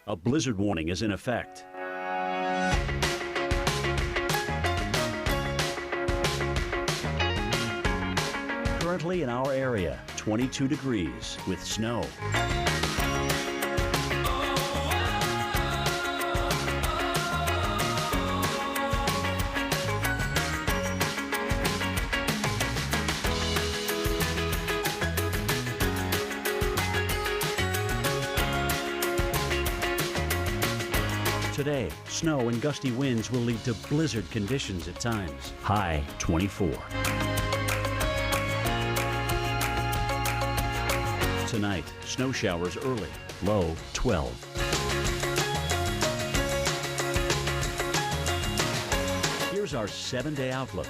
A blizzard warning is in effect. Currently in our area, 22 degrees with snow. Today, snow and gusty winds will lead to blizzard conditions at times. High 24. Tonight, snow showers early, low 12. Here's our 7-day outlook.